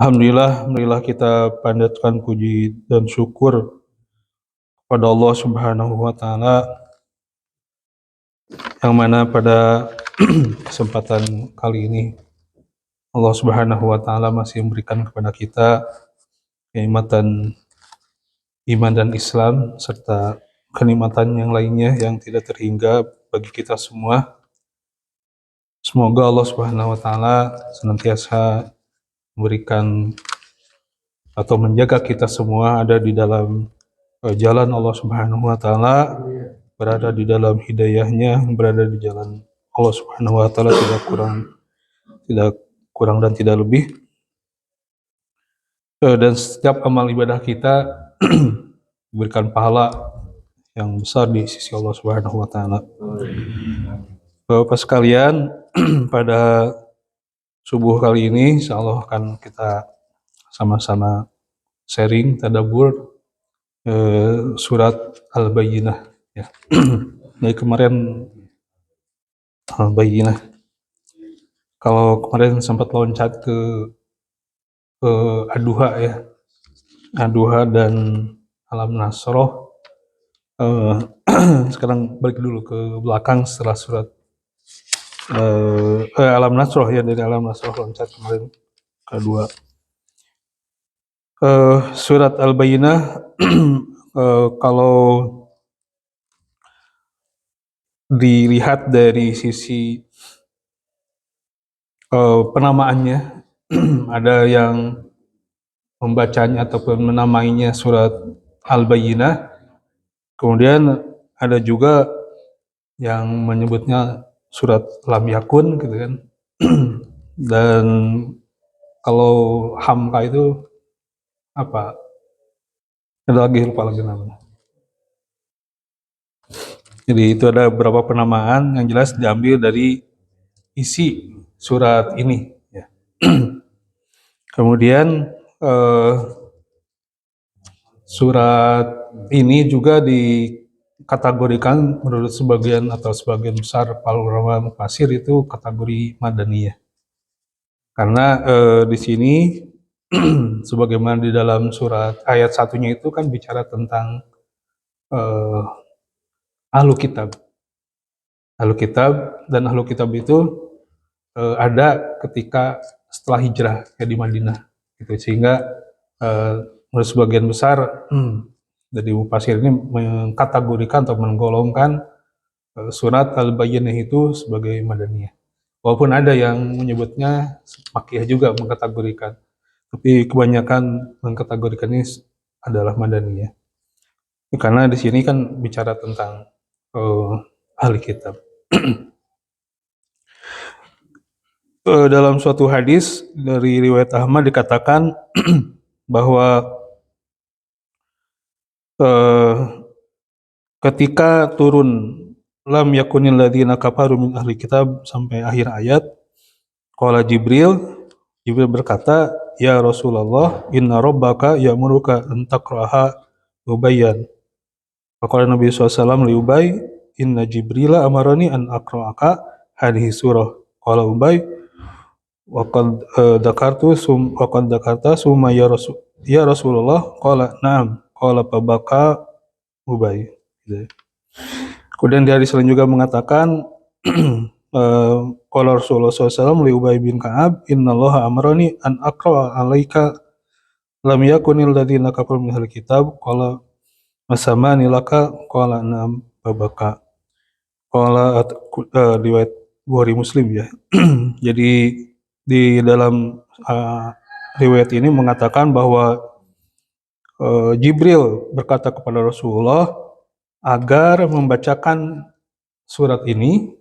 Alhamdulillah kita panjatkan puji dan syukur kepada Allah Subhanahu wa taala yang mana pada kesempatan kali ini Allah Subhanahu wa taala masih memberikan kepada kita kenikmatan iman dan Islam serta kenikmatan yang lainnya yang tidak terhingga bagi kita semua. Semoga Allah Subhanahu wa taala senantiasa memberikan atau menjaga kita semua ada di dalam jalan Allah Subhanahu wa taala, berada di dalam hidayahnya, berada di jalan Allah Subhanahu wa taala tidak kurang dan tidak lebih. Dan setiap amal ibadah kita diberikan pahala yang besar di sisi Allah Subhanahu wa taala. Bapak sekalian, pada subuh kali ini insyaallah akan kita sama-sama sharing tadabbur surat Al-Bayyinah ya. Dari kemarin Al-Bayyinah. Kalau kemarin sempat loncat ke Ad-Duha ya. Ad-Duha dan Alam Nasroh. Sekarang balik dulu ke belakang setelah surat Alam Nasroh ya, dari Alam Nasroh loncat kemarin kedua. Surat Al-Bayyinah kalau dilihat dari sisi penamaannya ada yang membacanya ataupun menamainya surat Al-Bayyinah, kemudian ada juga yang menyebutnya surat Lam Yakun gitu kan. Dan kalau Hamka itu apa? Ada lagi, lupa lagi namanya. Jadi itu ada beberapa penamaan yang jelas diambil dari isi surat ini ya. Kemudian surat ini juga dikategorikan menurut sebagian besar para ulama mufassir itu kategori madaniyah. Karena di sini sebagaimana di dalam surat ayat satunya itu kan bicara tentang ahlu kitab. Ahlu kitab, dan ahlu kitab itu ada ketika setelah hijrah ya di Madinah gitu. Sehingga menurut sebagian besar dari mufassir ini mengkategorikan atau menggolongkan surat Al-Bayyinah itu sebagai madaniyah. Walaupun ada yang menyebutnya Makkiyah juga mengkategorikan, tapi kebanyakan mengkategorikan ini adalah madaniyah. Karena di sini kan bicara tentang ahli kitab. Dalam suatu hadis dari riwayat Ahmad dikatakan bahwa ketika turun lam yakunil ladzina kafaru min ahli kitab sampai akhir ayat, qala Jibril berkata, ya Rasulullah, inna rabbaka ya'muruka an taqra'aha Ubayyan. Faqala Nabi SAW li Ubay, inna Jibrila amarani an aqra'aka hadhihi surah. Qala Ubay, waqad dakarta summa ya Rasulullah, qala na'am, qala fabaka Ubay. Kemudian di hadis lain juga mengatakan qala Rasulullah SAW li Ubay bin Ka'ab, innallaha amarani an aqra alaika lam yakunil ladzina kafaru min ahli kitab, qala masamani laka, qala na'am babaka. Qala riwayat Bukhari Muslim ya. Jadi di dalam riwayat ini mengatakan bahwa Jibril berkata kepada Rasulullah agar membacakan surat ini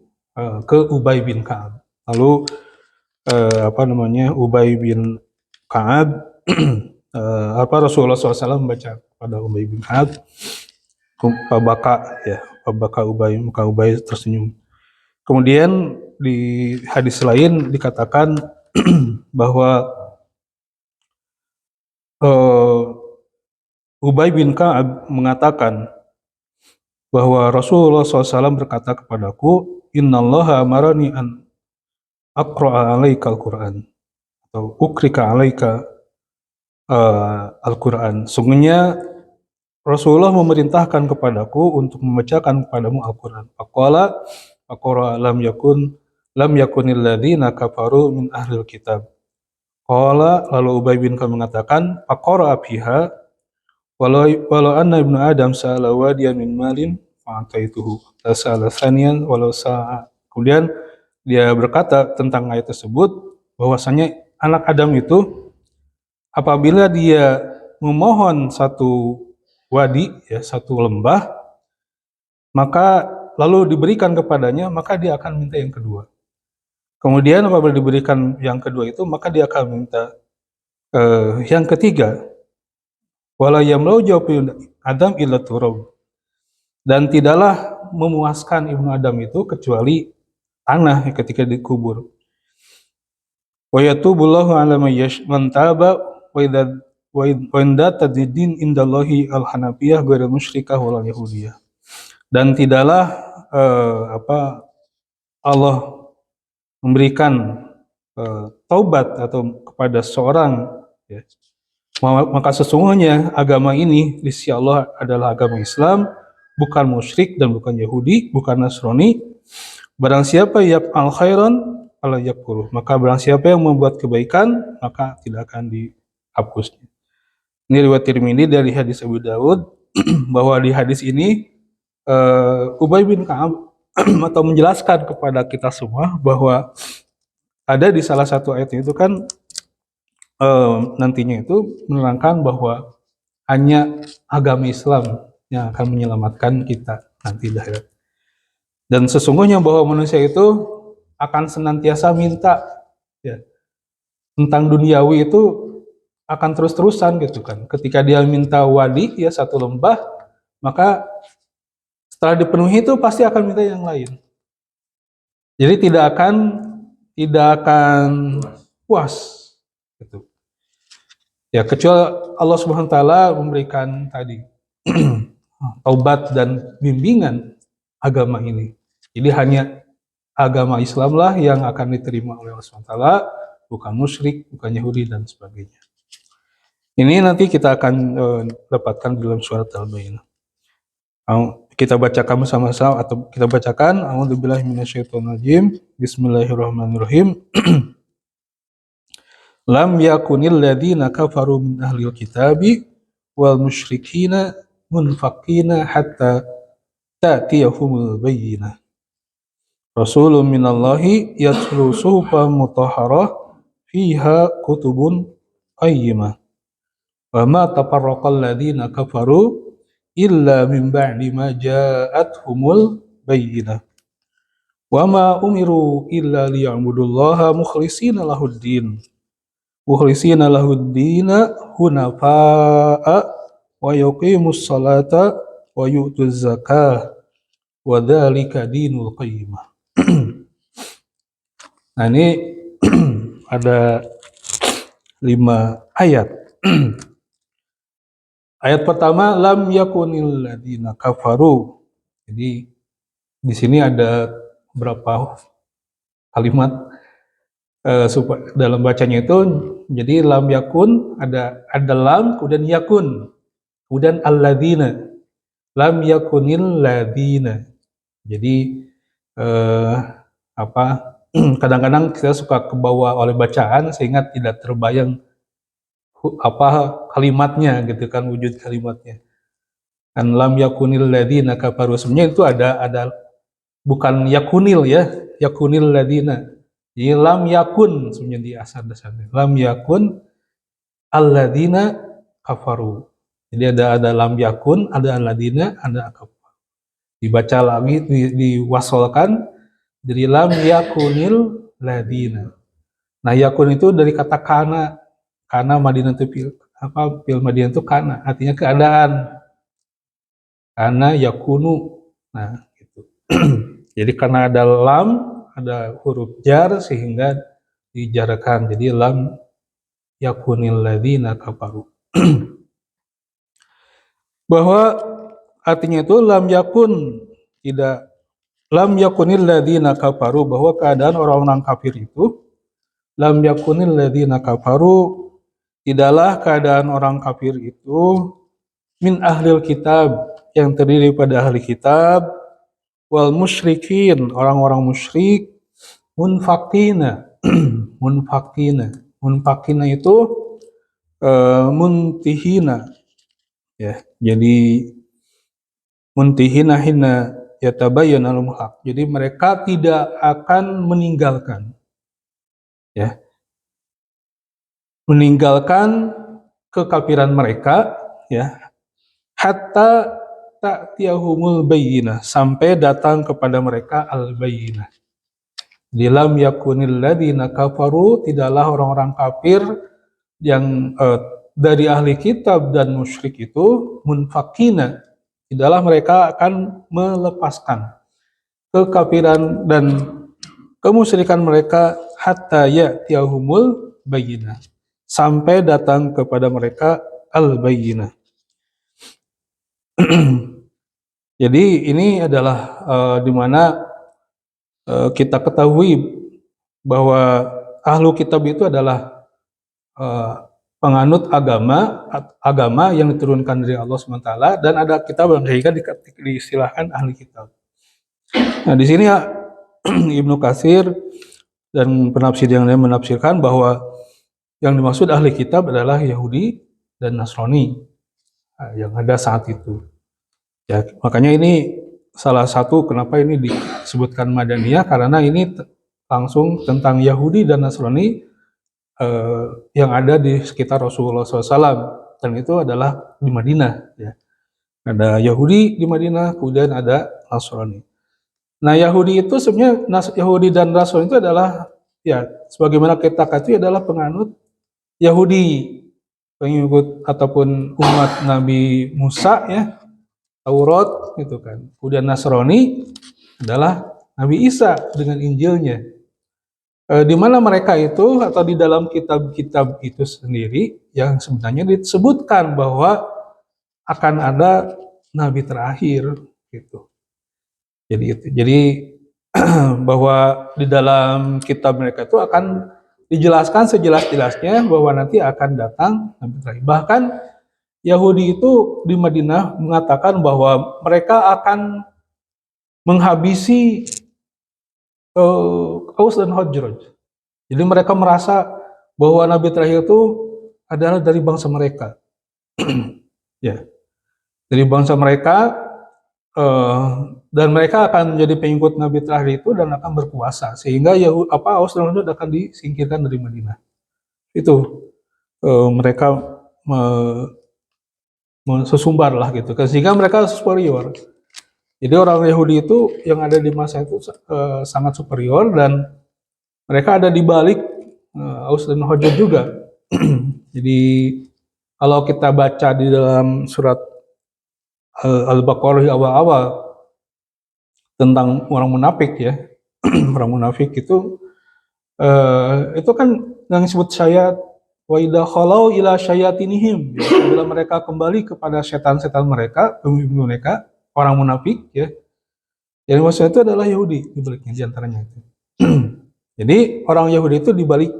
ke Ubay bin Ka'ab. Lalu Ubay bin Ka'ab Rasulullah SAW membaca pada Ubay bin Ka'ab, Pabaka Ubay, maka Ubay tersenyum. Kemudian di hadis lain dikatakan bahwa Ubay bin Ka'ab mengatakan bahwa Rasulullah SAW berkata kepadaku, innallaha amarani an aqra'a alaikal Qur'an, atau ukrika alaika Al-Quran. Sungguhnya Rasulullah memerintahkan kepadaku untuk membacakan kepadamu Al-Quran. Faqala lam yakunil ladzina kafaru min ahlil kitab. Qala, lalu Ubay bin Ka'ab mengatakan, faqara fiha walau anna ibnu Adam sa'ala wadiyan min malin fa'ataituhu. Sa'ala thaniyan walau sa'a. Kemudian dia berkata tentang ayat tersebut bahwasanya anak Adam itu apabila dia memohon satu wadi, ya, satu lembah, maka lalu diberikan kepadanya, maka dia akan minta yang kedua. Kemudian apabila diberikan yang kedua itu, maka dia akan minta yang ketiga. Wala yamlau jawab Adam illa turab. Dan tidaklah memuaskan Ibnu Adam itu kecuali tanah ketika dikubur. Wa yatubullahu ala man taba wa idza tadidin indallahi al-hanafiyah ghairu musyrikah wal yahudiyah. Dan tidaklah Allah memberikan taubat atau kepada seorang, ya, maka sesungguhnya agama ini di sisi Allah adalah agama Islam, bukan musyrik dan bukan Yahudi, bukan Nasrani. Barang siapa yaf'al khairan fala yakfur, maka barang siapa yang membuat kebaikan maka tidak akan dihapusnya. Ini riwayat Tirmidzi dari hadis Abu Dawud bahwa di hadis ini Ubay bin Ka'ab atau menjelaskan kepada kita semua bahwa ada di salah satu ayat itu kan nantinya itu menerangkan bahwa hanya agama Islam yang akan menyelamatkan kita nanti di akhirat. Dan sesungguhnya bahwa manusia itu akan senantiasa minta, ya, tentang duniawi itu akan terus-terusan gitu kan. Ketika dia minta wadi, ya, satu lembah, maka setelah dipenuhi itu pasti akan minta yang lain. Jadi tidak akan puas gitu. Ya, kecuali Allah Subhanahu wa taala memberikan tadi taubat dan bimbingan agama ini. Jadi hanya agama Islamlah yang akan diterima oleh Allah Subhanahu wa taala, bukan musyrik, bukan Yahudi dan sebagainya. Ini nanti kita akan dapatkan dalam surat Al-Baqarah. Kita bacakan bersama-sama atau kita bacakan A'udzubillahi minasyaitonirrajim. Bismillahirrahmanirrahim. Lam yakunil ladzina kafaru min ahlil kitabi wal musyrikina munfaqina hatta ta'tiyahumul bayyinah. Rasulun minallahi yatlu suhufan mutahharah fiha kutubun qayyimah. Wa ma tafarraqal ladzina kafaru illa min ba'di ma ja'athumul bayyinah. Wa ma umiru illa liya'budullaha mukhlishina lahuddin hunafa'a wa yuqimus salata wa yu'tuz zakah wa dzalika dinul qayyimah. Nah, ini ada 5 ayat. Ayat pertama, lam yakunil ladzina kafaru. Jadi di sini ada berapa kalimat dalam bacanya itu. Jadi lam yakun, ada lam, kemudian yakun, kemudian alladzina. Lam yakunil ladzina. Jadi kadang-kadang kita suka kebawa oleh bacaan sehingga tidak terbayang kalimatnya gitu kan, wujud kalimatnya. Kan lam yakunil ladzina kafaru, sebenarnya itu ada bukan yakunil, ya, yakunil ladzina. Jadi lam yakun sebenarnya di asal dasarnya. Lam yakun alladzina kafaru. Jadi ada lam yakun, ada alladzina, ada kafaru. Dibaca lagi, diwasolkan dari lam yakunil ladzina. Nah, yakun itu dari kata kana Madinah itu fil Madinah itu kana, artinya keadaan. Kana yakunu. Nah, gitu. Jadi karena ada lam, ada huruf jar sehingga dijarkan. Jadi lam yakunil ladzina kafaru. Bahwa artinya itu lam yakun, tidak lam yakunil ladzina kafaru, bahwa keadaan orang-orang kafir itu lam yakunil ladzina kafaru tidaklah keadaan orang kafir itu min ahlil kitab, yang terdiri pada ahli kitab, wal musyrikin, orang-orang musyrik, munfakina, munfakina, munfakina itu muntihina, ya. Jadi muntihina hina yatabayyana lahumul haq. Jadi mereka tidak akan meninggalkan, ya, meninggalkan kekafiran mereka, ya, hatta ta'tiyahumul bayyinah, sampai datang kepada mereka al-bayyinah. Dilam yakunil ladzina kafaru, tidaklah orang-orang kafir yang dari ahli kitab dan musyrik itu munfakina, tidaklah mereka akan melepaskan kekafiran dan kemusyrikan mereka hatta ya'tiyahumul bayyinah, sampai datang kepada mereka al-bayyinah. Jadi ini adalah di mana kita ketahui bahwa ahlu kitab itu adalah penganut agama yang diturunkan dari Allah SWT, dan ada kitab yang diistilahkan ahli kitab. Nah, di sini ya, Ibnu Katsir dan penafsir yang lain menafsirkan bahwa yang dimaksud ahli kitab adalah Yahudi dan Nasrani yang ada saat itu. Ya, makanya ini salah satu kenapa ini disebutkan Madaniyah, karena ini langsung tentang Yahudi dan Nasrani yang ada di sekitar Rasulullah SAW, dan itu adalah di Madinah. Ya. Ada Yahudi di Madinah, kemudian ada Nasrani. Nah, Yahudi itu sebenarnya, Yahudi dan Nasrani itu adalah, ya, sebagaimana kita katakan, adalah penganut Yahudi, pengikut ataupun umat Nabi Musa, ya, Taurat gitu kan. Kemudian Nasrani adalah Nabi Isa dengan Injilnya. Di mana mereka itu, atau di dalam kitab-kitab itu sendiri yang sebenarnya disebutkan bahwa akan ada nabi terakhir gitu. Jadi bahwa di dalam kitab mereka itu akan dijelaskan sejelas-jelasnya bahwa nanti akan datang nabi terakhir. Bahkan Yahudi itu di Madinah mengatakan bahwa mereka akan menghabisi Aus dan Khazraj. Jadi mereka merasa bahwa nabi terakhir itu adalah dari bangsa mereka. Ya, dari bangsa mereka, dan mereka akan menjadi pengikut nabi terakhir itu dan akan berkuasa, sehingga Aus dan Khazraj akan disingkirkan dari Madinah. Itu mereka sesumbar lah gitu, sehingga mereka superior. Jadi orang Yahudi itu yang ada di masa itu sangat superior, dan mereka ada di balik Aus dan Khazraj juga. Jadi kalau kita baca di dalam surat Al-Baqarah awal-awal tentang orang munafik, ya, orang munafik itu kan yang disebut syayat, wa idza khalau ila syayatinihim, bila mereka kembali kepada setan-setan mereka, pemimpin mereka, orang munafik, ya. Yang maksudnya itu adalah Yahudi di baliknya, di antaranya itu. Jadi orang Yahudi itu di balik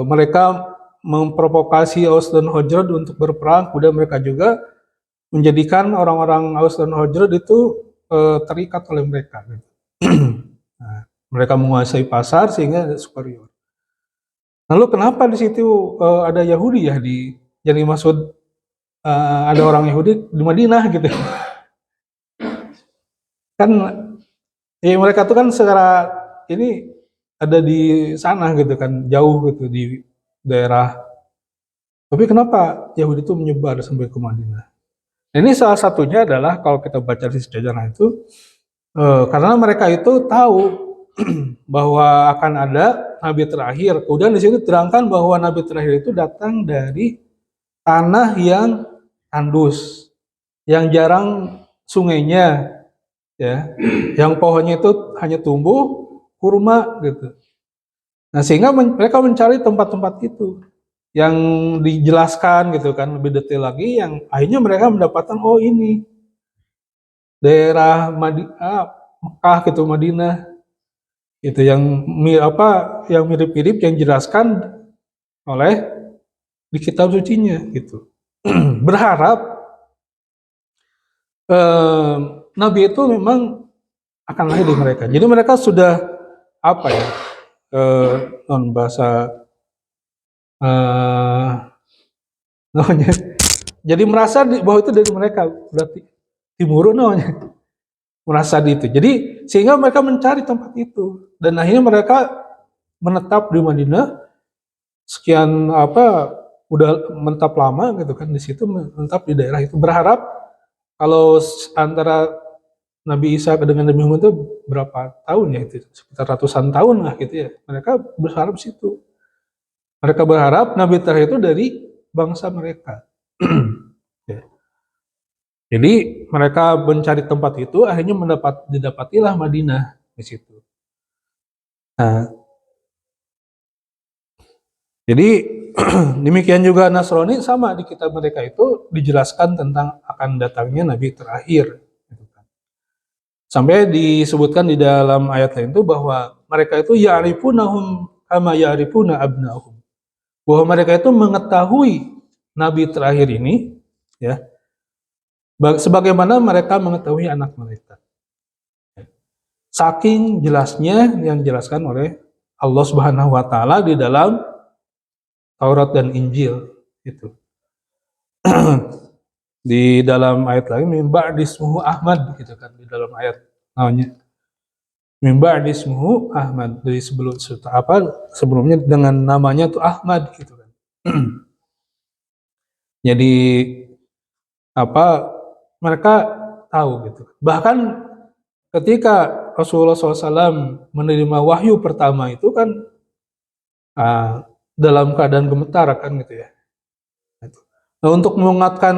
mereka memprovokasi Aus dan Khazraj untuk berperang, kemudian mereka juga menjadikan orang-orang Aus dan Khazraj itu terikat oleh mereka. Nah, mereka menguasai pasar sehingga superior. Lalu kenapa di situ ada Yahudi, ya, jadi maksud ada orang Yahudi di Madinah gitu? Kan ya mereka tuh kan secara ini ada di sana gitu kan, jauh gitu di daerah. Tapi kenapa Yahudi itu menyebar sampai ke Madinah? Ini salah satunya adalah kalau kita baca di sejarah itu, karena mereka itu tahu bahwa akan ada nabi terakhir. Kemudian di sini terangkan bahwa nabi terakhir itu datang dari tanah yang tandus, yang jarang sungainya, ya, yang pohonnya itu hanya tumbuh kurma gitu. Nah, sehingga mereka mencari tempat-tempat itu yang dijelaskan gitu kan lebih detail lagi, yang akhirnya mereka mendapatkan, oh ini daerah Mekah gitu, Madinah itu yang mirip-mirip yang jelaskan oleh di kitab sucinya gitu. Berharap Nabi itu memang akan lahir di mereka. Jadi mereka sudah apa ya? Non bahasa namanya. Jadi merasa bahwa itu dari mereka, berarti timurun namanya. Merasa di itu. Jadi sehingga mereka mencari tempat itu dan akhirnya mereka menetap di Madinah sekian udah menetap lama gitu kan di situ, menetap di daerah itu, berharap kalau antara Nabi Isa dengan Nabi Muhammad itu berapa tahun ya, itu sekitar ratusan tahun lah gitu ya, mereka berharap situ, mereka berharap Nabi terakhir itu dari bangsa mereka. Ya. Jadi mereka mencari tempat itu, akhirnya didapatilah Madinah di situ. Nah, jadi demikian juga Nasrani, sama di kitab mereka itu dijelaskan tentang akan datangnya Nabi terakhir. Sampai disebutkan di dalam ayat lain itu bahwa mereka itu ya'rifunahum kama ya'rifuna abna'ahum. Bahwa mereka itu mengetahui Nabi terakhir ini, ya, sebagaimana mereka mengetahui anak mereka. Saking jelasnya yang dijelaskan oleh Allah Subhanahu wa taala di dalam Taurat dan Injil itu. Di dalam ayat lain min ba'dismuhu Ahmad gitu kan, di dalam ayat namanya min ba'dismuhu Ahmad, dari sebelumnya dengan namanya tuh Ahmad gitu kan. Jadi mereka tahu gitu. Bahkan ketika Rasulullah SAW menerima wahyu pertama itu kan dalam keadaan gemetar kan gitu ya. Nah, untuk menguatkan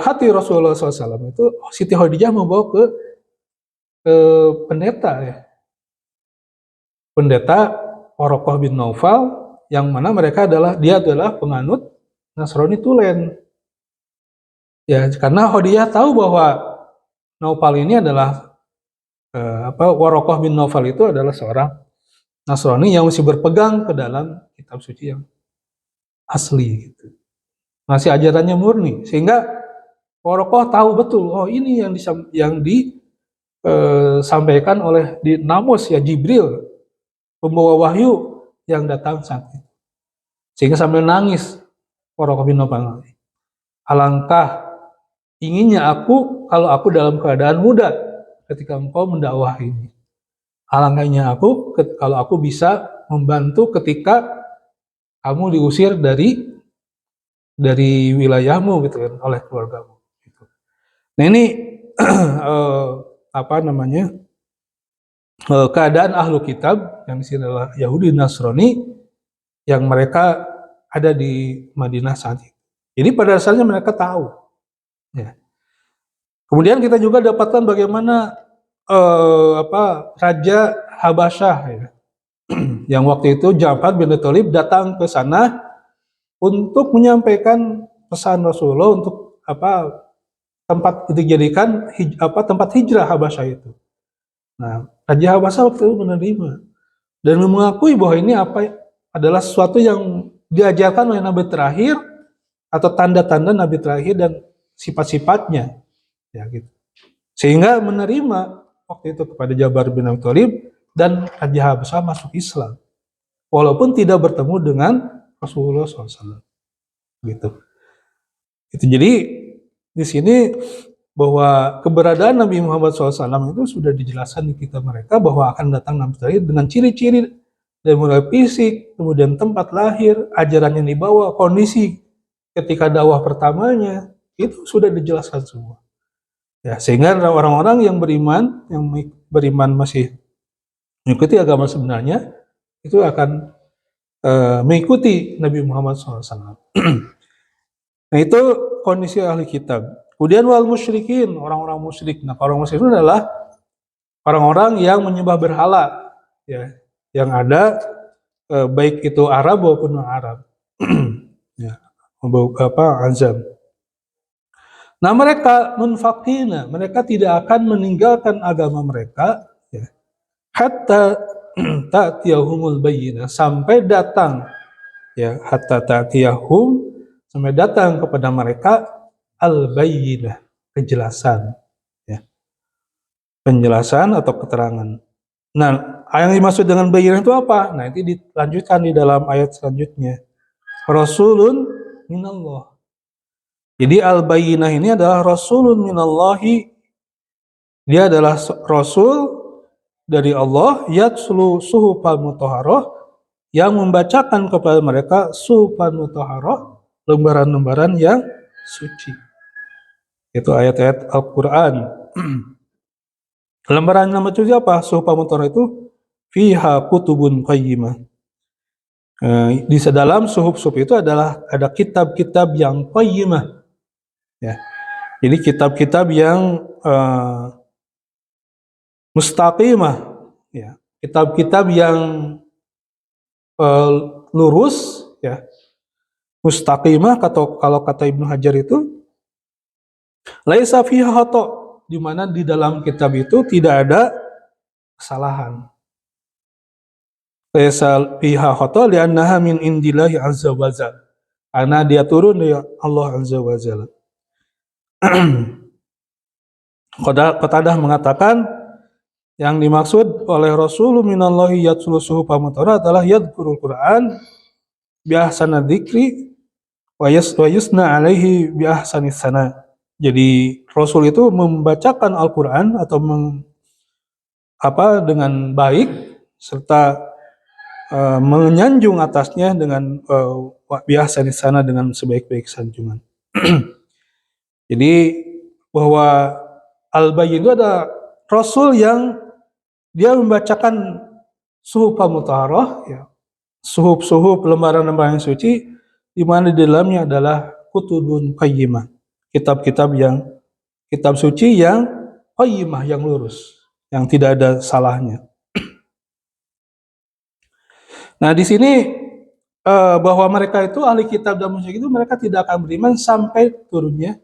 hati Rasulullah SAW itu, Siti Khadijah membawa ke pendeta ya, pendeta Waraqah bin Naufal, yang mana dia adalah penganut Nasrani Tulen. Ya, karena Khadijah tahu bahwa Naufal ini adalah Waraqah bin Naufal itu adalah seorang Nasrani yang masih berpegang ke dalam kitab suci yang asli gitu. Masih ajarannya murni, sehingga Waraqah tahu betul, oh ini yang disampaikan oleh Namus ya, Jibril, pembawa wahyu yang datang saat itu. Sehingga sambil nangis Waraqah bin Naufal, alangkah inginnya aku kalau aku dalam keadaan muda ketika engkau mendakwahi ini. Alangkahnya aku kalau aku bisa membantu ketika kamu diusir dari wilayahmu gitu kan, oleh keluargamu. Gitu. Nah ini keadaan ahlu kitab yang disini adalah Yahudi Nasrani yang mereka ada di Madinah saat itu. Jadi pada dasarnya mereka tahu. Ya. Kemudian kita juga dapatkan bagaimana Raja Habasyah ya, yang waktu itu Ja'far bin Abi Thalib datang ke sana untuk menyampaikan pesan Rasulullah untuk tempat dijadikan tempat hijrah Habasyah itu. Nah, Raja Habasyah waktu itu menerima dan mengakui bahwa ini adalah sesuatu yang diajarkan oleh Nabi terakhir atau tanda-tanda Nabi terakhir dan sifat-sifatnya, ya gitu. Sehingga menerima waktu itu kepada Ja'far bin Abi Thalib, dan Raja Habasyah masuk Islam, walaupun tidak bertemu dengan Rasulullah SAW. Gitu. Itu jadi di sini bahwa keberadaan Nabi Muhammad SAW itu sudah dijelaskan di kitab mereka bahwa akan datang Nabi terakhir dengan ciri-ciri dari mulai fisik, kemudian tempat lahir, ajaran yang dibawa, kondisi ketika dakwah pertamanya, itu sudah dijelaskan semua. Ya, sehingga orang-orang yang beriman masih mengikuti agama sebenarnya itu akan mengikuti Nabi Muhammad SAW. Nah itu kondisi ahli kitab. Kemudian wal musyrikin, orang-orang musyrik. Nah orang musyrik itu adalah orang-orang yang menyembah berhala, ya, yang ada baik itu Arab maupun non Arab. Ya, azam. Nah mereka munfaqina, mereka tidak akan meninggalkan agama mereka, ya, hatta ta'tiyahumul bayyinah, sampai datang ya, hatta ta'tiyahum, sampai datang kepada mereka al-bayyinah, kejelasan, ya, penjelasan atau keterangan. Nah, yang dimaksud dengan bayyinah itu apa? Nah, itu dilanjutkan di dalam ayat selanjutnya. Rasulun minallah. Jadi al-bayyinah ini adalah rasulun minallahi. Dia adalah rasul dari Allah, yatslu suhufal mutahharah, yang membacakan kepada mereka suhufal mutahharah, lembaran-lembaran yang suci. Itu ayat-ayat Al-Qur'an. Lembaran yang suci apa? Suhufal mutahharah itu fiha kutubun qayyimah. Di dalam suhuf-suhuf itu ada kitab-kitab yang qayyimah, ya. Jadi kitab-kitab yang mustaqimah, ya. Kitab-kitab yang lurus, ya. Mustaqimah, kalau kata Ibnu Hajar itu laisa fiha khata', di mana di dalam kitab itu tidak ada kesalahan. Laisa fiha khata' li'annaha min indillahi azza wa jalla. Karena dia turun dari Allah azza wa jalla. Qatadah mengatakan yang dimaksud oleh Rasulullah minallahi yatsulu suhufal mutahharah adalah yadhkurul Qur'an bi ahsani dzikri wa yusna alaihi bi ahsani sana. Jadi Rasul itu membacakan Al-Qur'an atau dengan baik, serta menyanjung atasnya dengan bi ahsani sana, dengan sebaik-baik sanjungan. Jadi bahwa Al-Bayyin itu ada Rasul yang dia membacakan suhufal mutahharah, ya, suhuf lembaran-lembaran yang suci, di mana di dalamnya adalah kutubun qayyimah, kitab suci yang qayyimah, yang lurus, yang tidak ada salahnya. Nah, di sini bahwa mereka itu ahli kitab dan musyrik itu mereka tidak akan beriman sampai turunnya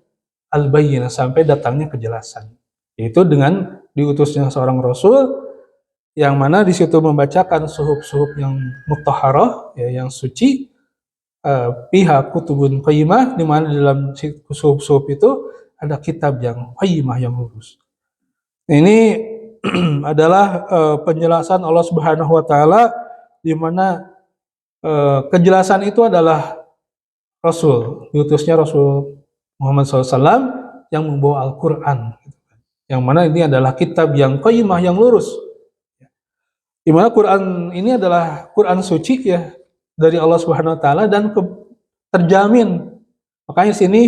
al-bayyinah, sampai datangnya kejelasan, yaitu dengan diutusnya seorang rasul yang mana di situ membacakan suhuf-suhuf yang mutahharah, ya, yang suci, pihak kutubun qayyimah, di mana di dalam suhuf-suhuf itu ada kitab yang qayyimah, yang lurus. Ini adalah penjelasan Allah Subhanahu wa taala, di mana kejelasan itu adalah Rasul, diutusnya Rasul Muhammad SAW yang membawa Al-Qur'an, yang mana ini adalah kitab yang qayyimah, yang lurus. Di mana Quran ini adalah Quran suci, ya, dari Allah Subhanahu wa taala, dan terjamin. Makanya di sini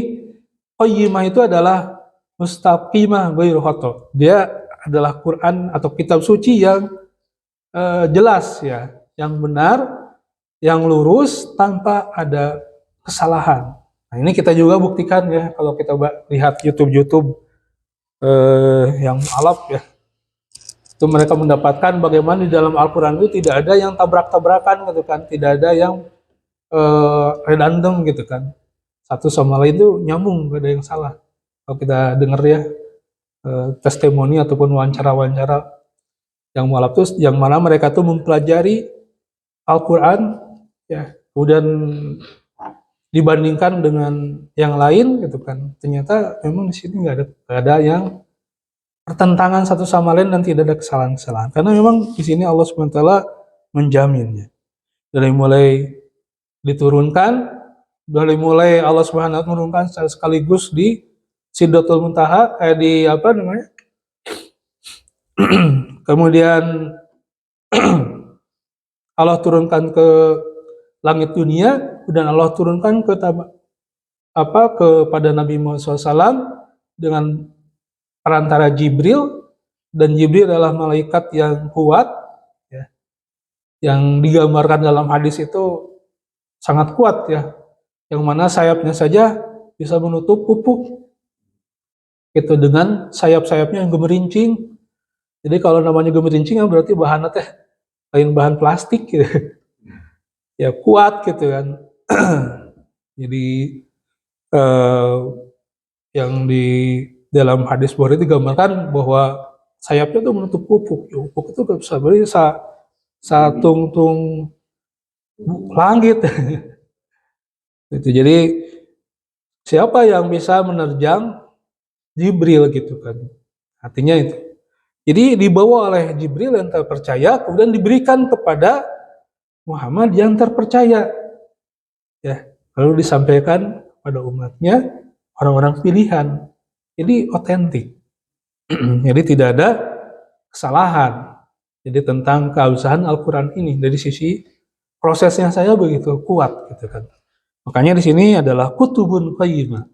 qayyimah itu adalah mustaqimah ghairu khata'. Dia adalah Quran atau kitab suci yang jelas, ya, yang benar, yang lurus, tanpa ada kesalahan. Nah, ini kita juga buktikan, ya, kalau kita lihat YouTube yang alaf, ya. Itu mereka mendapatkan bagaimana di dalam Al-Quran itu tidak ada yang tabrak-tabrakan, gitu kan, tidak ada yang redundant, gitu kan, satu sama lain itu nyambung, gak ada yang salah. Kalau kita dengar, ya, testimoni ataupun wawancara-wawancara yang mualaf itu, yang mana mereka tuh mempelajari Al-Quran, ya, kemudian dibandingkan dengan yang lain, gitu kan, ternyata memang di sini nggak ada yang pertentangan satu sama lain dan tidak ada kesalahan-kesalahan, karena memang di sini Allah SWT menjaminnya. Dari mulai diturunkan, dari mulai Allah SWT menurunkan secara sekaligus di Sidratul Muntaha, di apa namanya, kemudian Allah turunkan ke langit dunia, dan Allah turunkan kepada Nabi Muhammad SAW dengan perantara Jibril, dan Jibril adalah malaikat yang kuat, ya, yang digambarkan dalam hadis itu sangat kuat, ya, yang mana sayapnya saja bisa menutup pupuk, itu dengan sayap-sayapnya yang gemerincing. Jadi kalau namanya gemerincing, ya, berarti bahannya teh lain bahan plastik, gitu. Ya, kuat, gitu kan. Jadi yang di dalam hadis Bukhari digambarkan bahwa sayapnya itu menutup pupuk. Ya, pupuk itu bisa beri sa tungtung langit. Gitu. Jadi siapa yang bisa menerjang Jibril gitu kan? Artinya itu. Jadi dibawa oleh Jibril yang terpercaya, kemudian diberikan kepada Muhammad yang terpercaya, ya. Lalu disampaikan pada umatnya orang-orang pilihan. Jadi otentik. Jadi tidak ada kesalahan. Jadi tentang keabsahan Al-Quran ini dari sisi prosesnya saya begitu kuat gitu kan. Makanya di sini adalah kutubun qayyimah,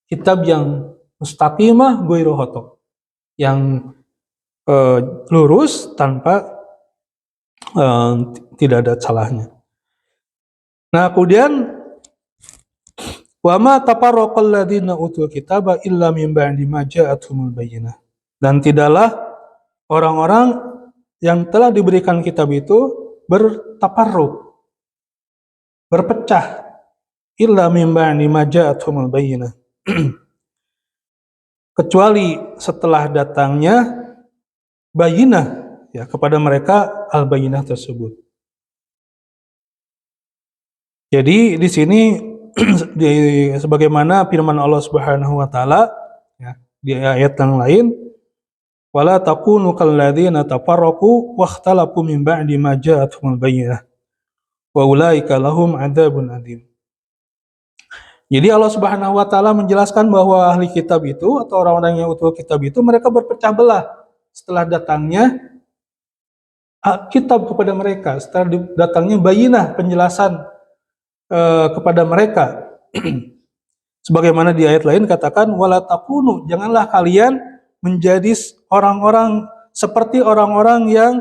kitab yang mustaqimah ghairu khotok, yang lurus tanpa eh, tidak ada salahnya. Nah, kemudian wa ma tafarraqal ladzina utul kitaba illa min ba'di ma ja'atuhumul bayyinah. Dan tidaklah orang-orang yang telah diberikan kitab itu bertafarruq, berpecah, illa min ba'di ma ja'atuhumul bayyinah. Kecuali setelah datangnya bayinah, ya, kepada mereka al-bayinah tersebut. Jadi di sini sebagaimana firman Allah Subhanahu wa taala, ya, di ayat yang lain, wala takunu kalladzina tafarraqu wakhtalafu min ba'di ma ja'atuhumul bayyinah wa ulaika lahum adzabun adzim. Jadi Allah Subhanahu wa taala menjelaskan bahwa ahli kitab itu atau orang-orang yang utul kitab itu mereka berpecah belah setelah datangnya kitab kepada mereka, setelah datangnya bayinah, penjelasan kepada mereka. Sebagaimana di ayat lain katakan wala takunu, janganlah kalian menjadi orang-orang seperti orang-orang yang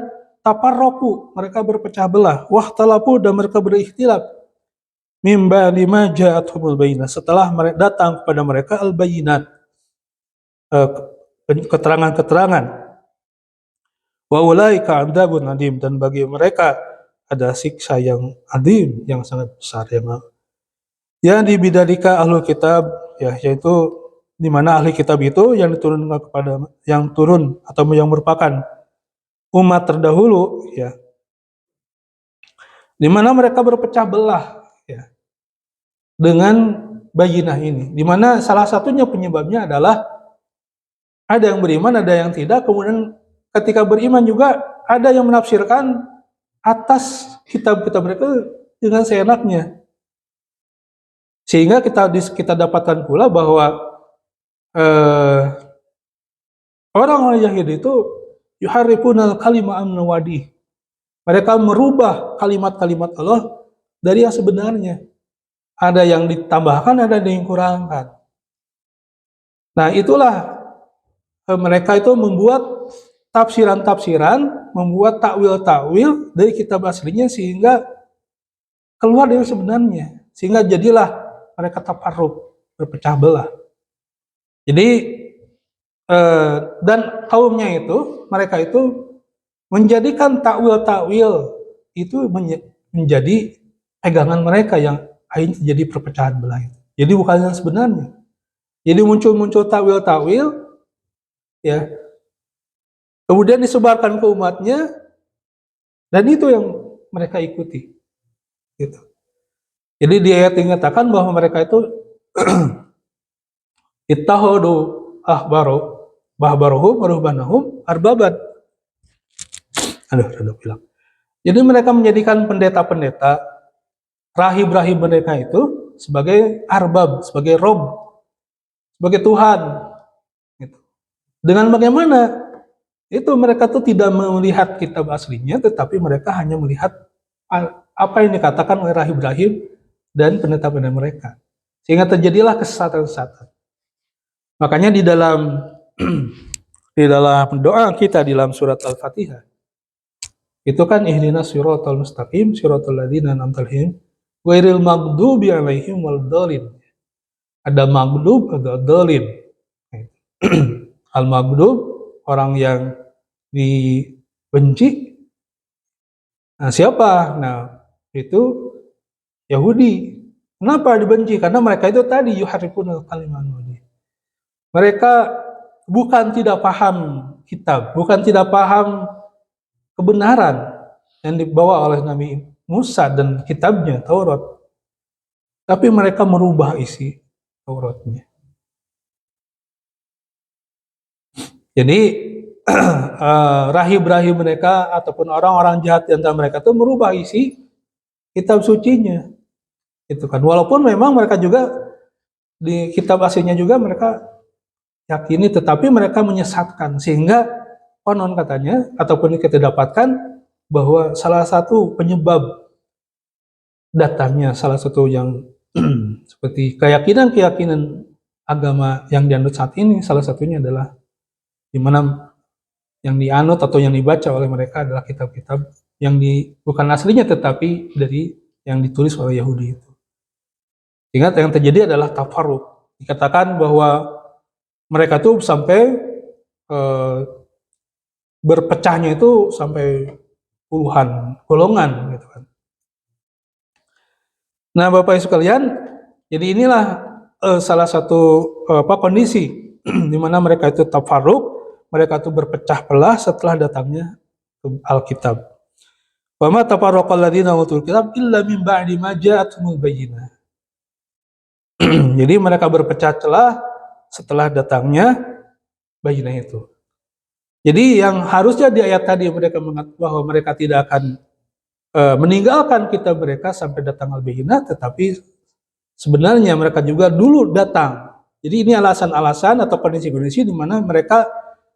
taparroku, mereka berpecah belah, wahtalafu, dan mereka berikhtilaf, mimba lima ja'athumul bayinat, setelah datang kepada mereka al-bayinat, keterangan-keterangan. Wa ulaika adzabun adim, dan bagi mereka ada siksa yang adim, yang sangat besar, yang dibidadika ahlul kitab, ya, yaitu di mana ahli kitab itu yang diturunkan kepada, yang turun atau yang merupakan umat terdahulu, ya, di mana mereka berpecah belah, ya, dengan bayinah ini, di mana salah satunya penyebabnya adalah ada yang beriman, ada yang tidak, kemudian ketika beriman juga ada yang menafsirkan atas kitab-kitab mereka dengan seenaknya, sehingga kita dapatkan pula bahwa orang-orang Yahudi itu yuharrifunal kalima an mawadi, mereka merubah kalimat-kalimat Allah dari yang sebenarnya, ada yang ditambahkan, ada yang dikurangkan. Nah, itulah mereka itu membuat tafsiran-tafsiran, membuat takwil-takwil dari kitab aslinya sehingga keluar dari sebenarnya, sehingga jadilah mereka tafarruq, berpecah belah. Jadi dan kaumnya itu, mereka itu menjadikan takwil-takwil itu menjadi pegangan mereka yang akhirnya jadi perpecahan belah itu. Jadi bukan yang sebenarnya. Jadi muncul takwil-takwil, ya, kemudian disebarkan ke umatnya, dan itu yang mereka ikuti, gitu. Jadi di ayat dikatakan bahwa mereka itu ittakhadu ahbaruhum wa ruhbanahum arbaban. Udah bilang. Jadi mereka menjadikan pendeta-pendeta, rahib-rahib mereka itu sebagai arbab, sebagai rob, sebagai Tuhan. Gitu. Dengan bagaimana? Itu mereka tuh tidak melihat kitab aslinya, tetapi mereka hanya melihat apa yang dikatakan oleh rahib-rahib dan pendeta-pendeta mereka. Sehingga terjadilah kesesatan-kesesatan. Makanya di dalam di dalam doa kita di dalam surat Al-Fatihah itu kan ihdinas siratal mustaqim siratal ladzina an'amta 'alaihim ghairil maghdubi 'alaihim waladdallin. Ada maghdub, ada dhalin. Al-maghdub, orang yang dibenci. Nah, siapa? Nah, itu Yahudi. Kenapa dibenci? Karena mereka itu tadi yuharrifunal kalimat. Mereka bukan tidak paham kitab, bukan tidak paham kebenaran yang dibawa oleh Nabi Musa dan kitabnya Taurat. tapi mereka merubah isi Tauratnya. Jadi rahib-rahib mereka ataupun orang-orang jahat di antara mereka itu merubah isi kitab sucinya, itu kan. Walaupun memang mereka juga di kitab aslinya juga mereka yakini, tetapi mereka menyesatkan sehingga konon katanya ataupun kita dapatkan bahwa salah satu penyebab datangnya salah satu yang seperti keyakinan agama yang dianut saat ini, salah satunya adalah di mana yang dianut atau yang dibaca oleh mereka adalah kitab-kitab yang bukan aslinya tetapi dari yang ditulis oleh Yahudi itu. Sehingga yang terjadi adalah tafarruq. Dikatakan bahwa mereka tuh sampai berpecahnya itu sampai puluhan golongan gitu kan. Nah, Bapak Ibu sekalian, jadi inilah salah satu kondisi di mana mereka itu tafarruq, mereka itu berpecah belah setelah datangnya Alkitab. Wa ma tafarraqal ladzina utul kitab illa min ba'di ma ja'atuhumul bayyinah. Jadi mereka berpecah belah setelah datangnya bayyinah itu. Jadi yang harusnya di ayat tadi mereka mengatakan bahwa mereka tidak akan meninggalkan kitab mereka sampai datang al-bayyinah, tetapi sebenarnya mereka juga dulu datang. Jadi ini alasan-alasan atau kondisi-kondisi di mana mereka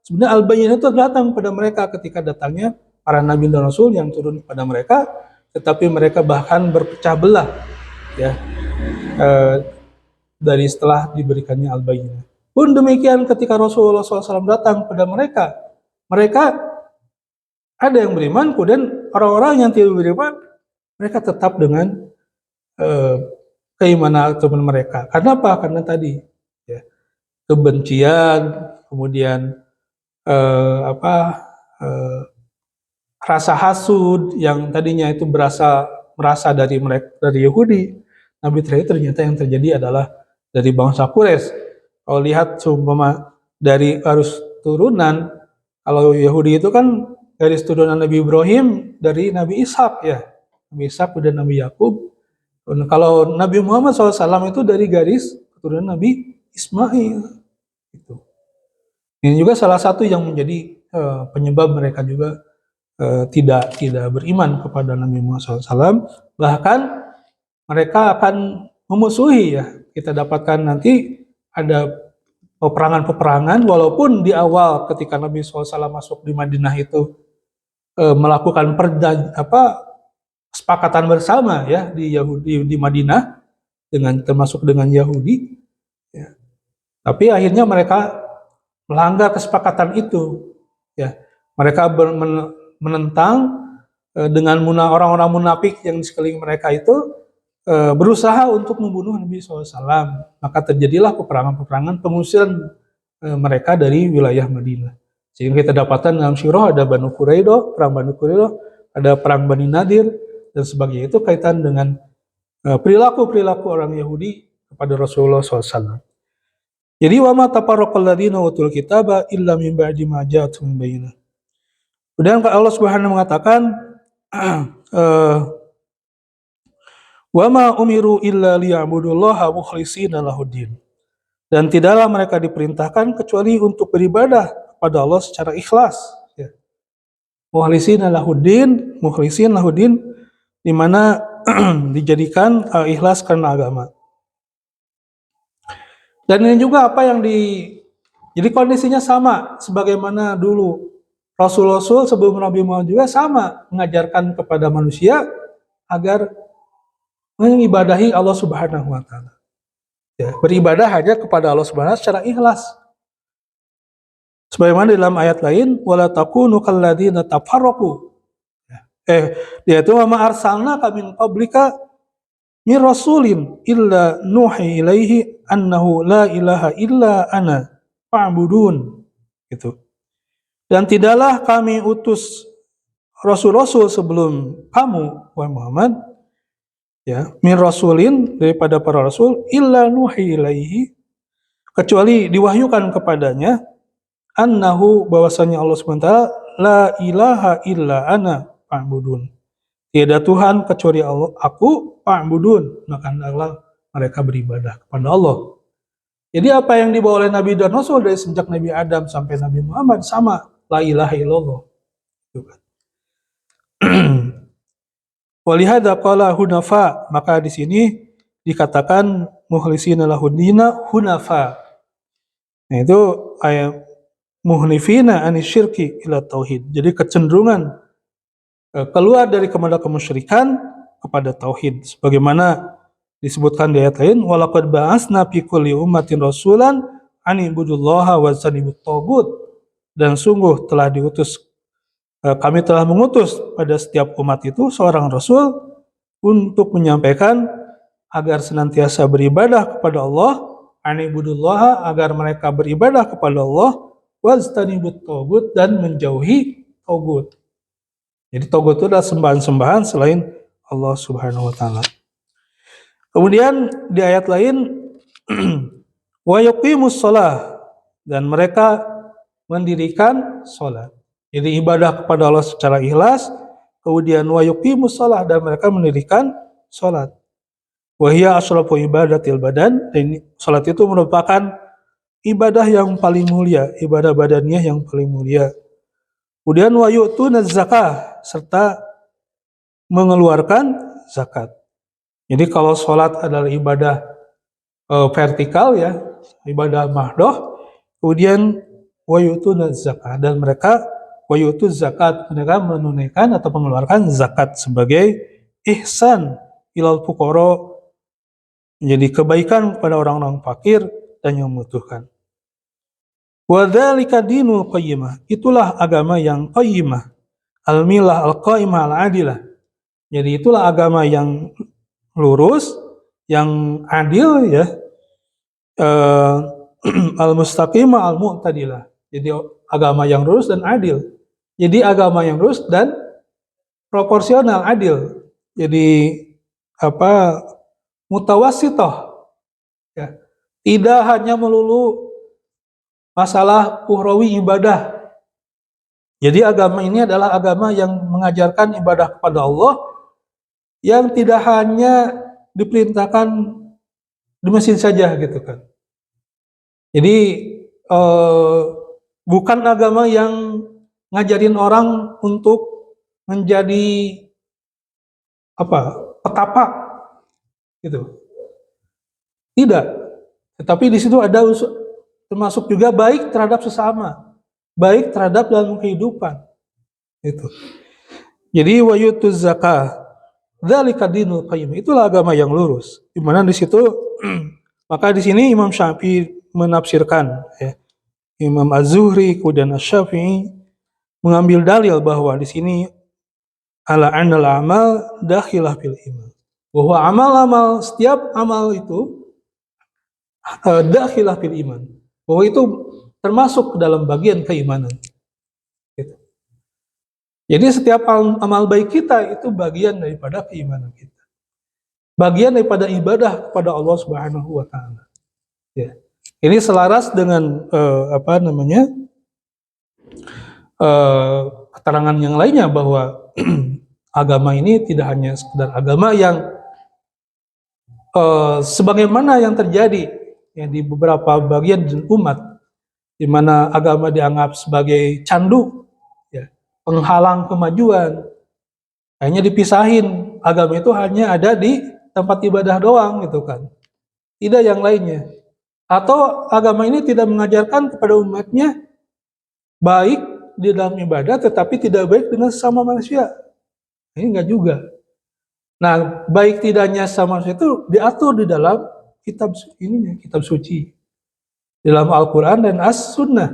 sebenarnya al-bayyinah itu datang pada mereka ketika datangnya para nabi dan rasul yang turun kepada mereka, tetapi mereka bahkan berpecah belah ya dari setelah diberikannya al-bayyinah. Pun demikian ketika Rasulullah SAW datang kepada mereka, mereka ada yang beriman, kemudian orang-orang yang tidak beriman, mereka tetap dengan keimanan teman mereka. Karena apa? Karena tadi ya, kebencian, kemudian rasa hasud yang tadinya itu merasa dari mereka, dari Yahudi. Nabi terakhir ternyata yang terjadi adalah dari bangsa Quraisy. Kalau lihat seumpama dari arus turunan, kalau Yahudi itu kan garis turunan Nabi Ibrahim dari Nabi Ishak ya, Nabi Ishak dan Nabi Yakub. Kalau Nabi Muhammad SAW itu dari garis keturunan Nabi Ismail. Itu. Ini juga salah satu yang menjadi penyebab mereka juga tidak beriman kepada Nabi Muhammad SAW. Bahkan mereka akan memusuhi ya. Kita dapatkan nanti ada peperangan-peperangan, walaupun di awal ketika Nabi SAW masuk di Madinah itu melakukan kesepakatan bersama ya di Yahudi di Madinah termasuk dengan Yahudi ya. Tapi akhirnya mereka melanggar kesepakatan itu ya. Mereka menentang dengan orang-orang munafik yang di sekeliling mereka itu berusaha untuk membunuh Nabi SAW. Maka terjadilah peperangan-peperangan pengusiran mereka dari wilayah Madinah. Sehingga kita dapatkan dalam Sirah ada Banu Quraidah, perang Banu Quraidah, ada perang Bani Nadir dan sebagainya. Itu kaitan dengan perilaku orang Yahudi kepada Rasulullah SAW. Jadi wa ma tafarraqal ladzina utul kitaba illa min ba'di ma ja'atuhum bayyinah. Kemudian Allah Subhanahu mengatakan wa ma umiru illa liya'budullaha mukhlishina lahuddin. Dan tidaklah mereka diperintahkan kecuali untuk beribadah kepada Allah secara ikhlas ya. Mukhlishina lahuddin, di mana dijadikan ikhlas karena agama. Dan ini juga apa yang jadi kondisinya sama sebagaimana dulu Rasul-Rasul sebelum Nabi Muhammad juga sama mengajarkan kepada manusia agar mengibadahi Allah Subhanahu wa taala. Ya, beribadah hanya kepada Allah Subhanahu wa taala secara ikhlas. Sebagaimana dalam ayat lain, wala takunu kalladzina tafarraqu. Yaitu wa ma arsalnaka min qablika min rasulin illa nuhi ilaihi annahu la ilaha illa ana fa'budun. Gitu. Dan tidaklah kami utus rasul-rasul sebelum kamu wahai Muhammad ya, min rasulin daripada para rasul illa nuhi ilaihi kecuali diwahyukan kepadanya annahu bahwasanya Allah SWT la ilaha illa ana fa'budun. Tiada Tuhan kecuali Allah, aku fa'budun, maka hendaklah mereka beribadah kepada Allah. Jadi apa yang dibawa oleh Nabi dan Rasul dari sejak Nabi Adam sampai Nabi Muhammad sama, la ilaha illallah. Walihada qala hunafa, maka di sini dikatakan mukhlisina lahudina hunafa. Nah, itu ayat muhnifina anisyirki ila tauhid. Jadi kecenderungan keluar dari kemusyrikan kepada tauhid, sebagaimana disebutkan di ayat lain, walaqad ba'atsna fi kulli ummatin rasulan an ibudullaha wa zanibut tagut, dan sungguh telah diutus kami telah mengutus pada setiap umat itu seorang rasul untuk menyampaikan agar senantiasa beribadah kepada Allah, an ibudullaha, agar mereka beribadah kepada Allah, wa zanibut tagut, dan menjauhi tagut. Jadi tagut itu adalah sembahan-sembahan selain Allah Subhanahu wa taala. Kemudian di ayat lain wa yuqimus shalah, dan mereka mendirikan salat. Jadi ibadah kepada Allah secara ikhlas, kemudian wa yuqimus shalah, dan mereka mendirikan salat. Wa hiya asyrafu ibadatil badan, dan salat itu merupakan ibadah yang paling mulia, ibadah badannya yang paling mulia. Kemudian wa yu'tunaz zakah, serta mengeluarkan zakat. Jadi kalau sholat adalah ibadah vertikal ya, ibadah mahdoh, kemudian wayutuz zakat, dan mereka wayutuz zakat, mereka menunaikan atau mengeluarkan zakat sebagai ihsan ilal fuqara, menjadi kebaikan kepada orang-orang fakir dan yang membutuhkan. Wadzalika dinul qayyimah, itulah agama yang qayyimah, al-milah al-qaimah al-adilah. Jadi itulah agama yang lurus, yang adil ya, al-mustaqimah al-mu'tadilah. Jadi agama yang lurus dan adil. Jadi agama yang lurus dan proporsional, adil. Jadi mutawassithah ya. Tidak hanya melulu masalah uhrawi ibadah. Jadi agama ini adalah agama yang mengajarkan ibadah kepada Allah, yang tidak hanya diperintahkan di masjid saja gitu kan. Jadi bukan agama yang ngajarin orang untuk menjadi petapa gitu. Tidak. Tetapi di situ ada termasuk juga baik terhadap sesama, baik terhadap dalam kehidupan. Itu. Jadi wayutuz zakah, dzalika dinul qayyim, itulah agama yang lurus. Di mana di situ maka di sini Imam Syafi'i menafsirkan ya. Imam Az-Zuhri kemudian Asy-Syafi'i mengambil dalil bahwa di sini ala anal amal dakhilah fil iman. Bahwa amal-amal, setiap amal itu dakhilah fil iman. Bahwa itu termasuk dalam bagian keimanan. Gitu. Jadi setiap amal baik kita itu bagian daripada keimanan kita. Bagian daripada ibadah kepada Allah Subhanahu wa taala. Ya. Ini selaras dengan keterangan yang lainnya bahwa agama ini tidak hanya sekedar agama yang sebagaimana yang terjadi ya, di beberapa bagian umat, di mana agama dianggap sebagai candu, ya, penghalang kemajuan, hanya dipisahin, agama itu hanya ada di tempat ibadah doang gitu kan, tidak yang lainnya. Atau agama ini tidak mengajarkan kepada umatnya baik di dalam ibadah, tetapi tidak baik dengan sesama manusia. Ini enggak juga. Nah, baik tidaknya sama manusia itu diatur di dalam kitab suci, dalam Al-Quran dan As-Sunnah.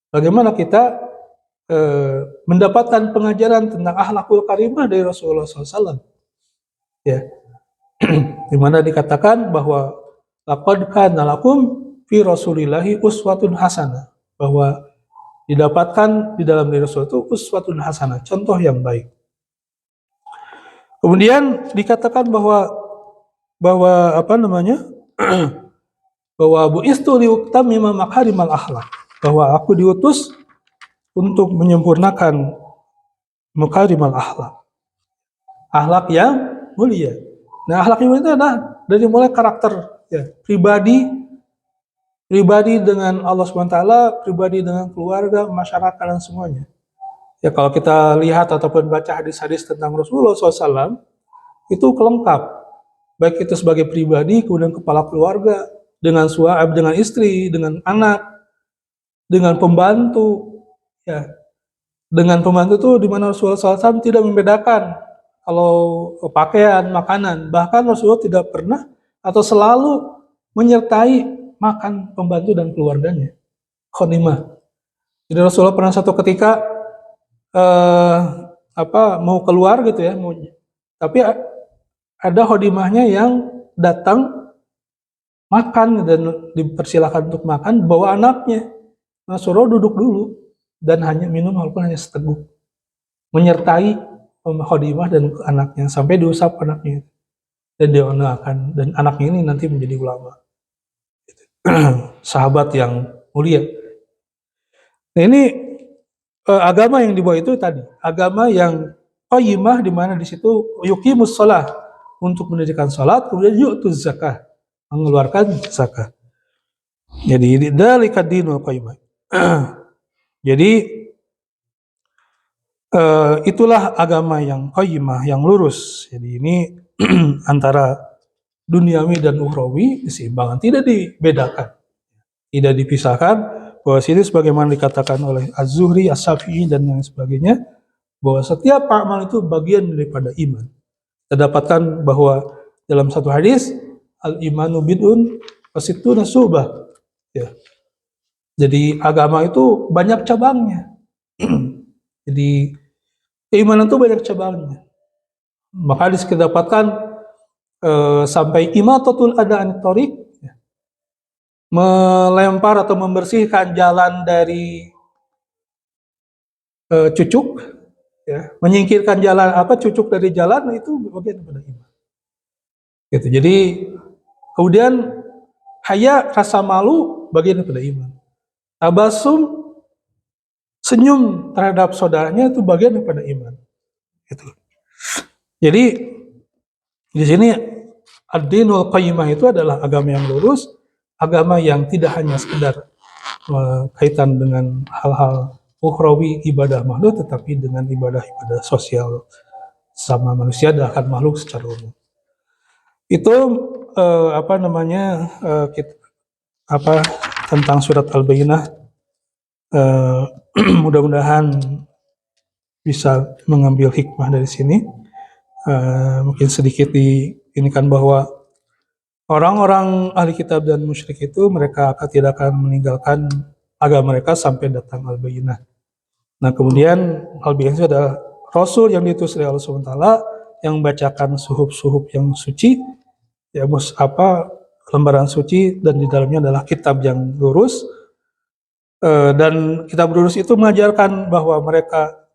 Bagaimana kita mendapatkan pengajaran tentang akhlakul karimah dari Rasulullah SAW. Ya, di mana dikatakan bahwa laqad kana lakum fi Rasulillahi uswatun hasanah, bahwa didapatkan di dalam diri Rasul itu uswatun hasanah, contoh yang baik. Kemudian dikatakan bahwa bahwa bu'istu liutamima makarimal akhlak, bahwa aku diutus untuk menyempurnakan makarimal akhlak, akhlak yang mulia. Nah, akhlak iman itu adalah dari mulai karakter ya, pribadi dengan Allah SWT, pribadi dengan keluarga, masyarakat dan semuanya. Ya kalau kita lihat ataupun baca hadis-hadis tentang Rasulullah SAW, itu kelengkap. Baik itu sebagai pribadi, kemudian kepala keluarga, dengan istri, dengan anak, dengan pembantu, ya. Dengan pembantu itu di mana Rasulullah SAW tidak membedakan kalau pakaian, makanan. Bahkan Rasulullah tidak pernah atau selalu menyertai makan pembantu dan keluarganya. Khonimah. Jadi Rasulullah pernah satu ketika eh, mau keluar gitu ya, tapi ada khodimahnya yang datang makan dan dipersilakan untuk makan, bawa anaknya. Rasulullah duduk dulu dan hanya minum walaupun hanya seteguk, menyertai khodimah dan anaknya sampai diusap anaknya dan didoakan, dan anaknya ini nanti menjadi ulama. Sahabat yang mulia. Nah ini agama yang dibawa itu tadi, agama yang qayyimah, di mana di situ yuqimus shalah, untuk mendirikan salat, kemudian yu'tuz zakah, mengeluarkan zakah. Jadi dzalika dinul qayyimah. Jadi itulah agama yang qayyimah, yang lurus. Jadi ini antara duniawi dan ukhrawi diseimbangkan, tidak dibedakan, tidak dipisahkan. Bahwa sini sebagaimana dikatakan oleh Az-Zuhri, As-Syafi'i dan lain sebagainya, bahwa setiap amal itu bagian daripada iman. Kita dapatkan bahwa dalam satu hadis, al-imanu bid'un wasittuna syu'bah. Ya. Jadi agama itu banyak cabangnya. Jadi keimanan itu banyak cabangnya. Maka kita dapatkan sampai imatatul adha anit thoriq, ya, melempar atau membersihkan jalan dari cucuk, ya, menyingkirkan cucuk dari jalan, itu bagian daripada iman. Gitu. Jadi kemudian haya, rasa malu, bagian daripada iman. Tabasum, senyum terhadap saudaranya, itu bagian daripada iman. Gitu. Jadi di sini ad-dinul qayyimah itu adalah agama yang lurus, agama yang tidak hanya sekedar kaitan dengan hal-hal ukhrawi, ibadah makhluk, tetapi dengan ibadah-ibadah sosial sama manusia dan akan makhluk secara umum. Itu tentang surat Al-Bayyinah. Mudah-mudahan bisa mengambil hikmah dari sini. Mungkin sedikit diinikan bahwa orang-orang ahli kitab dan musyrik itu mereka tidak akan meninggalkan agama mereka sampai datang Al-Bayyinah. Nah kemudian Al-Bayyinah itu adalah Rasul yang diutus oleh Allah SWT yang membacakan suhuf-suhuf yang suci, ya lembaran suci, dan di dalamnya adalah kitab yang lurus. Dan kitab lurus itu mengajarkan bahwa mereka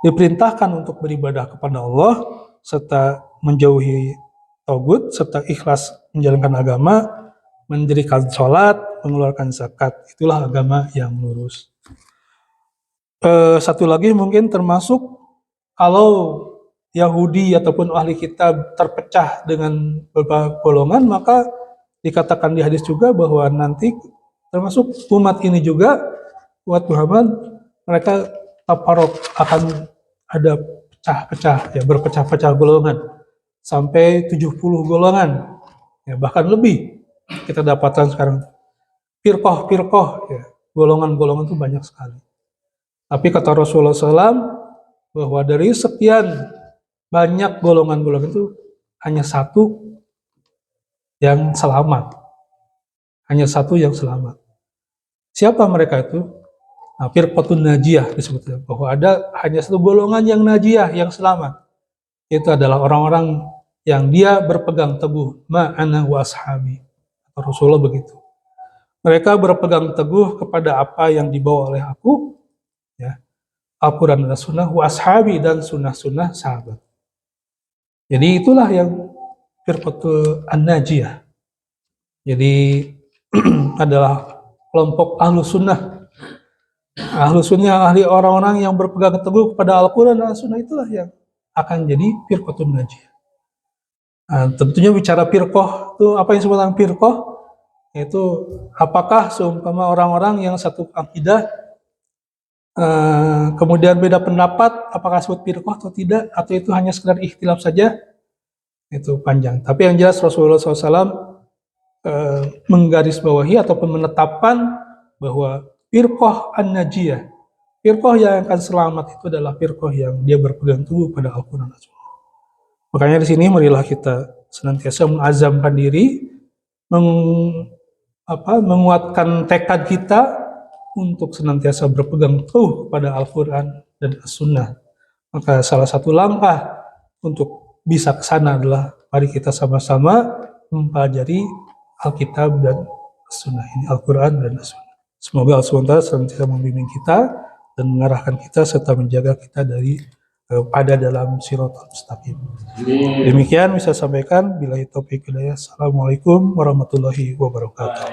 diperintahkan untuk beribadah kepada Allah serta menjauhi tagut, serta ikhlas menjalankan agama, mendirikan sholat, mengeluarkan zakat. Itulah agama yang lurus. Satu lagi mungkin termasuk kalau Yahudi ataupun ahli kitab terpecah dengan beberapa golongan, maka dikatakan di hadis juga bahwa nanti termasuk umat ini juga, umat Muhammad, mereka taparok, akan ada pecah-pecah, ya, berpecah-pecah golongan sampai 70 golongan, ya, bahkan lebih kita dapatkan sekarang. Firqah, ya, golongan-golongan itu banyak sekali. Tapi kata Rasulullah SAW bahwa dari sekian banyak golongan-golongan itu hanya satu yang selamat. Hanya satu yang selamat. Siapa mereka itu? Nah, firqatun najiyah disebutnya, bahwa ada hanya satu golongan yang najiyah, yang selamat. Itu adalah orang-orang yang dia berpegang teguh ma'ana wa ashabi. Rasulullah begitu. Mereka berpegang teguh kepada apa yang dibawa oleh aku, ya, Al-Quran dan Sunnah, wa ashabi, dan sunnah-sunnah sahabat. Jadi itulah yang firqatul an-najiyah. Jadi adalah kelompok ahlu sunnah. Ahlu sunnah, ahli orang-orang yang berpegang teguh kepada Al-Quran dan Sunnah, itulah yang akan jadi firqatul najiyah. Nah, tentunya bicara firqah itu apa yang disebut dengan firqah? Yaitu apakah seumpama orang-orang yang satu akidah kemudian beda pendapat, apakah disebut firqah atau tidak, atau itu hanya sekedar ikhtilaf saja? Itu panjang. Tapi yang jelas Rasulullah SAW menggarisbawahi ataupun menetapkan bahwa firqah an-najiyah, firqah yang akan selamat itu adalah firqah yang dia berpegang teguh pada Al-Quran. Makanya di sini marilah kita senantiasa mengazamkan diri, menguatkan tekad kita untuk senantiasa berpegang teguh pada Al-Quran dan As-Sunnah. Maka salah satu langkah untuk bisa ke sana adalah mari kita sama-sama mempelajari Alkitab dan As-Sunnah ini, Al-Quran dan As-Sunnah. Semoga Allah SWT senantiasa membimbing kita dan mengarahkan kita serta menjaga kita dari pada dalam Shiratal Mustaqim. Demikian bisa sampaikan. Billahi taufiq hidayah. Assalamualaikum warahmatullahi wabarakatuh.